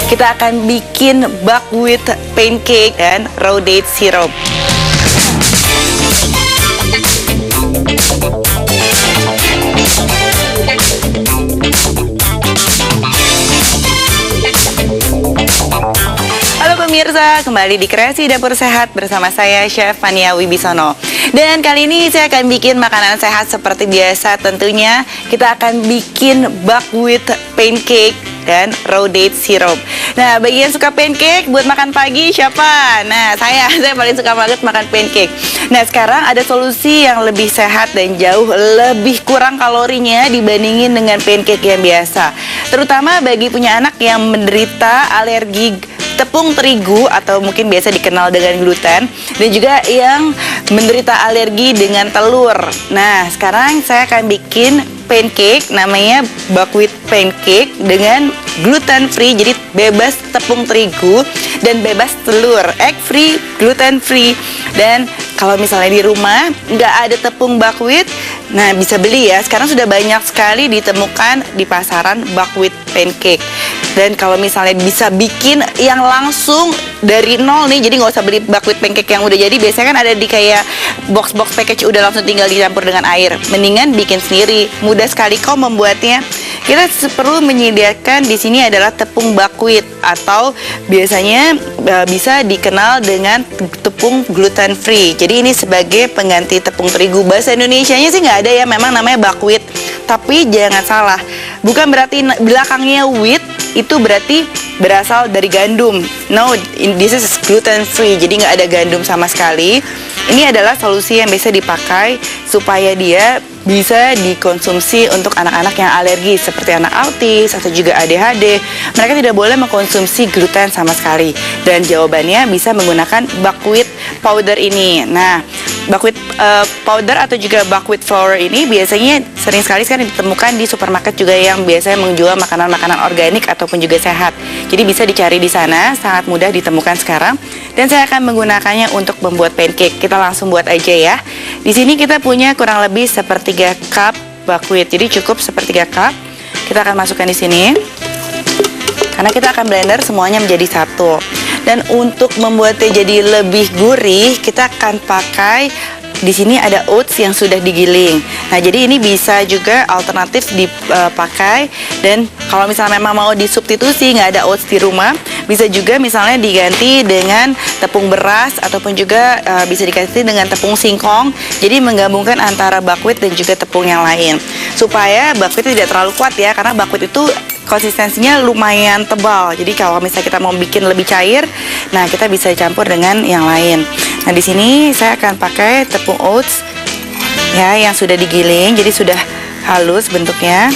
kita akan bikin buckwheat pancake dan raw date syrup. Halo pemirsa, kembali di Kreasi Dapur Sehat bersama saya Chef Fania Wibisono. Dan kali ini saya akan bikin makanan sehat seperti biasa tentunya. Kita akan bikin buckwheat pancake dan raw date syrup. Nah, bagi yang suka pancake buat makan pagi siapa? Nah, saya paling suka banget makan pancake. Nah, sekarang ada solusi yang lebih sehat dan jauh lebih kurang kalorinya dibandingin dengan pancake yang biasa. Terutama bagi punya anak yang menderita alergi tepung terigu atau mungkin biasa dikenal dengan gluten, dan juga yang menderita alergi dengan telur. Nah, sekarang saya akan bikin pancake namanya buckwheat pancake dengan gluten free, jadi bebas tepung terigu dan bebas telur, egg free, gluten free. Dan kalau misalnya di rumah nggak ada tepung buckwheat, nah bisa beli ya. Sekarang sudah banyak sekali ditemukan di pasaran buckwheat pancake. Dan kalau misalnya bisa bikin yang langsung dari nol nih, jadi nggak usah beli buckwheat pancake yang udah jadi. Biasanya kan ada di kayak box-box package udah langsung tinggal dicampur dengan air. Mendingan bikin sendiri, mudah sekali kok membuatnya. Kita perlu menyediakan di sini adalah tepung buckwheat atau biasanya bisa dikenal dengan tepung gluten free. Jadi ini sebagai pengganti tepung terigu. Bahasa Indonesianya sih nggak ada ya, memang namanya buckwheat. Tapi jangan salah, bukan berarti belakangnya wheat itu berarti berasal dari gandum. No, this is gluten free, jadi nggak ada gandum sama sekali. Ini adalah solusi yang bisa dipakai supaya dia bisa dikonsumsi untuk anak-anak yang alergi seperti anak autis atau juga ADHD. Mereka tidak boleh mengkonsumsi gluten sama sekali. Dan jawabannya bisa menggunakan buckwheat powder ini. Nah, buckwheat powder atau juga buckwheat flour ini biasanya sering sekali sekarang ditemukan di supermarket juga yang biasanya menjual makanan-makanan organik ataupun juga sehat. Jadi bisa dicari di sana, sangat mudah ditemukan sekarang. Dan saya akan menggunakannya untuk membuat pancake. Kita langsung buat aja ya. Di sini kita punya kurang lebih sepertiga cup buckwheat. Jadi cukup sepertiga cup. Kita akan masukkan di sini. Karena kita akan blender semuanya menjadi satu. Dan untuk membuatnya jadi lebih gurih, kita akan pakai di sini ada oats yang sudah digiling. Nah, jadi ini bisa juga alternatif dipakai. Dan kalau misalnya memang mau disubstitusi nggak ada oats di rumah, bisa juga misalnya diganti dengan tepung beras ataupun juga bisa diganti dengan tepung singkong. Jadi menggabungkan antara buckwheat dan juga tepung yang lain supaya buckwheat tidak terlalu kuat ya, karena buckwheat itu konsistensinya lumayan tebal. Jadi kalau misalnya kita mau bikin lebih cair, nah kita bisa campur dengan yang lain. Nah, di sini saya akan pakai tepung oats ya yang sudah digiling, jadi sudah halus bentuknya.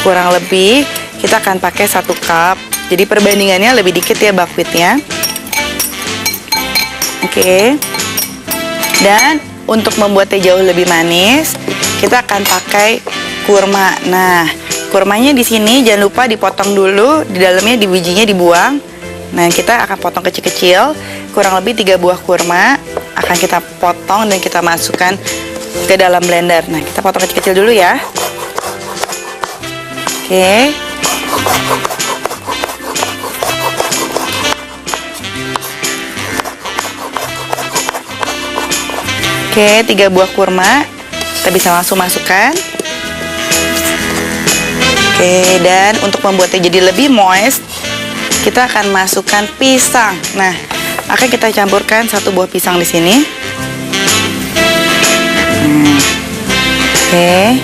Kurang lebih kita akan pakai 1 cup. Jadi perbandingannya lebih dikit ya buckwheatnya. Oke. Dan untuk membuatnya jauh lebih manis, kita akan pakai kurma. Nah, kurmanya di sini jangan lupa dipotong dulu, di dalamnya di bijinya dibuang. Nah, kita akan potong kecil-kecil, kurang lebih 3 buah kurma akan kita potong dan kita masukkan ke dalam blender. Nah, kita potong kecil-kecil dulu ya. Oke. Oke, 3 buah kurma kita bisa langsung masukkan. Oke, dan untuk membuatnya jadi lebih moist, kita akan masukkan pisang. Nah, akan kita campurkan 1 buah pisang di sini. Oke.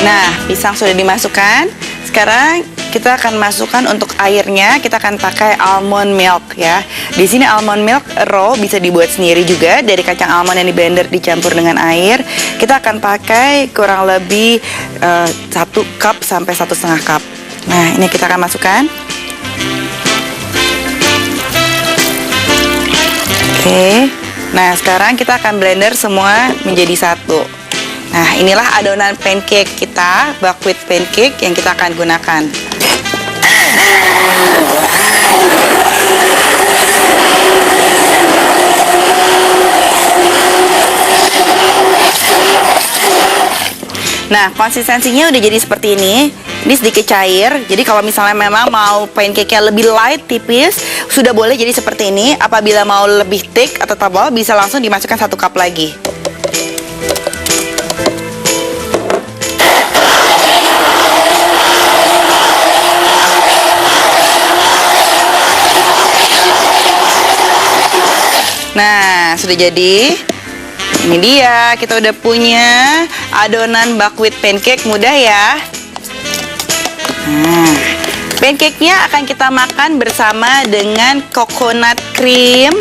Nah, pisang sudah dimasukkan. Sekarang kita akan masukkan untuk airnya, kita akan pakai almond milk ya. Di sini almond milk raw bisa dibuat sendiri juga dari kacang almond yang di blender dicampur dengan air. Kita akan pakai kurang lebih 1 cup sampai 1,5 cup. Nah, ini kita akan masukkan. Oke. Nah, sekarang kita akan blender semua menjadi satu. Nah, inilah adonan pancake kita, buckwheat pancake yang kita akan gunakan. Nah, konsistensinya udah jadi seperti ini. Ini sedikit cair. Jadi kalau misalnya memang mau pancake-nya lebih light, tipis, sudah boleh jadi seperti ini. Apabila mau lebih thick atau tebal, bisa langsung dimasukkan 1 cup lagi. Nah, sudah jadi. Ini dia, kita udah punya adonan buckwheat pancake, mudah ya. Nah, pancake-nya akan kita makan bersama dengan coconut cream.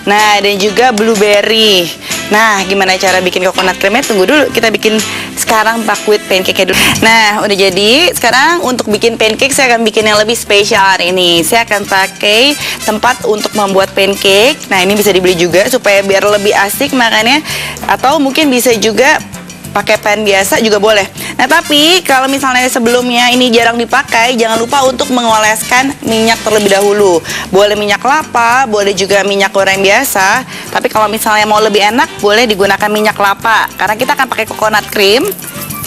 Nah, dan juga blueberry. Nah, gimana cara bikin coconut creamnya? Tunggu dulu, kita bikin sekarang buckwheat pancake-nya dulu. Nah, udah jadi. Sekarang untuk bikin pancake saya akan bikin yang lebih spesial hari ini. Saya akan pakai tempat untuk membuat pancake. Nah, ini bisa dibeli juga supaya biar lebih asik makannya. Atau mungkin bisa juga pakai pan biasa juga boleh. Nah, tapi kalau misalnya sebelumnya ini jarang dipakai, jangan lupa untuk mengoleskan minyak terlebih dahulu. Boleh minyak kelapa, boleh juga minyak goreng biasa. Tapi kalau misalnya mau lebih enak, boleh digunakan minyak kelapa karena kita akan pakai coconut cream.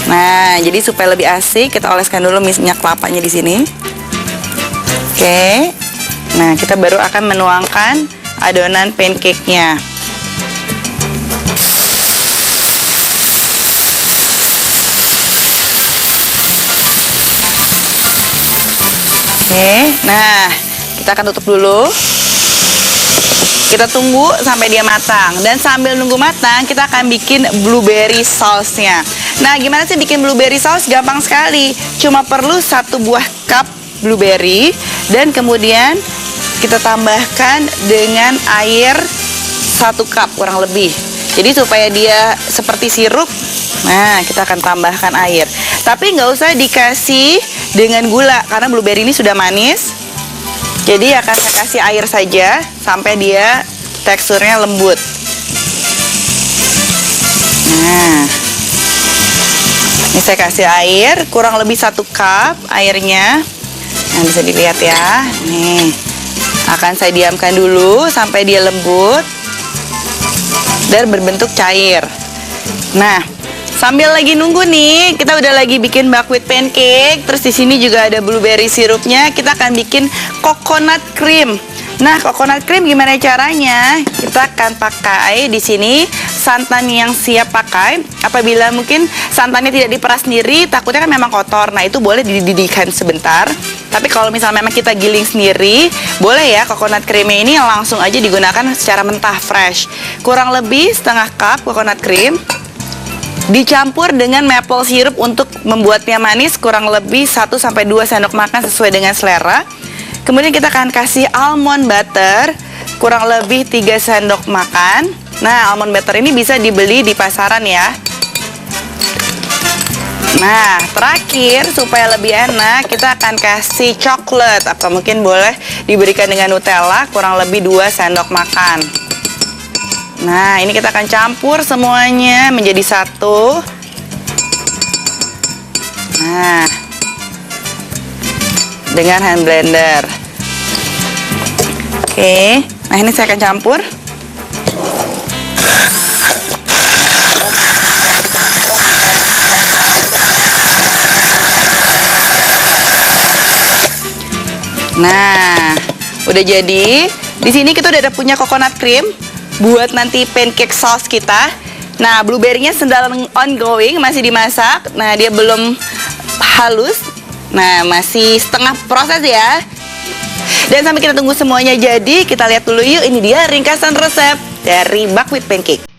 Nah, jadi supaya lebih asik, kita oleskan dulu minyak kelapanya di sini. Oke. Nah, kita baru akan menuangkan adonan pancake-nya. Oke, nah kita akan tutup dulu. Kita tunggu sampai dia matang. Dan sambil nunggu matang, kita akan bikin blueberry sauce-nya. Nah, gimana sih bikin blueberry sauce? Gampang sekali. Cuma perlu 1 buah cup blueberry. Dan kemudian kita tambahkan dengan air 1 cup kurang lebih. Jadi supaya dia seperti sirup. Nah, kita akan tambahkan air. Tapi nggak usah dikasih dengan gula karena blueberry ini sudah manis. Jadi akan saya kasih air saja sampai dia teksturnya lembut. Nah, ini saya kasih air kurang lebih 1 cup airnya. Nah, bisa dilihat ya. Nih, akan saya diamkan dulu sampai dia lembut dan berbentuk cair. Nah, sambil lagi nunggu nih, kita udah lagi bikin buckwheat pancake. Terus di sini juga ada blueberry sirupnya. Kita akan bikin coconut cream. Nah, coconut cream gimana caranya? Kita akan pakai di sini santan yang siap pakai. Apabila mungkin santannya tidak diperas sendiri, takutnya kan memang kotor. Nah, itu boleh dididihkan sebentar. Tapi kalau misalnya memang kita giling sendiri, boleh ya coconut creamnya ini langsung aja digunakan secara mentah fresh. Kurang lebih setengah cup coconut cream. Dicampur dengan maple syrup untuk membuatnya manis kurang lebih 1-2 sendok makan sesuai dengan selera. Kemudian kita akan kasih almond butter kurang lebih 3 sendok makan. Nah, almond butter ini bisa dibeli di pasaran ya. Nah, terakhir supaya lebih enak kita akan kasih coklat atau mungkin boleh diberikan dengan Nutella kurang lebih 2 sendok makan. Nah, ini kita akan campur semuanya menjadi satu. Nah, dengan hand blender. Oke, nah ini saya akan campur. Nah, udah jadi. Di sini kita udah ada punya coconut cream buat nanti pancake sauce kita. Nah, blueberry-nya sedang ongoing, masih dimasak. Nah, dia belum halus. Nah, masih setengah proses ya. Dan sampai kita tunggu semuanya jadi, kita lihat dulu yuk. Ini dia ringkasan resep dari buckwheat pancake.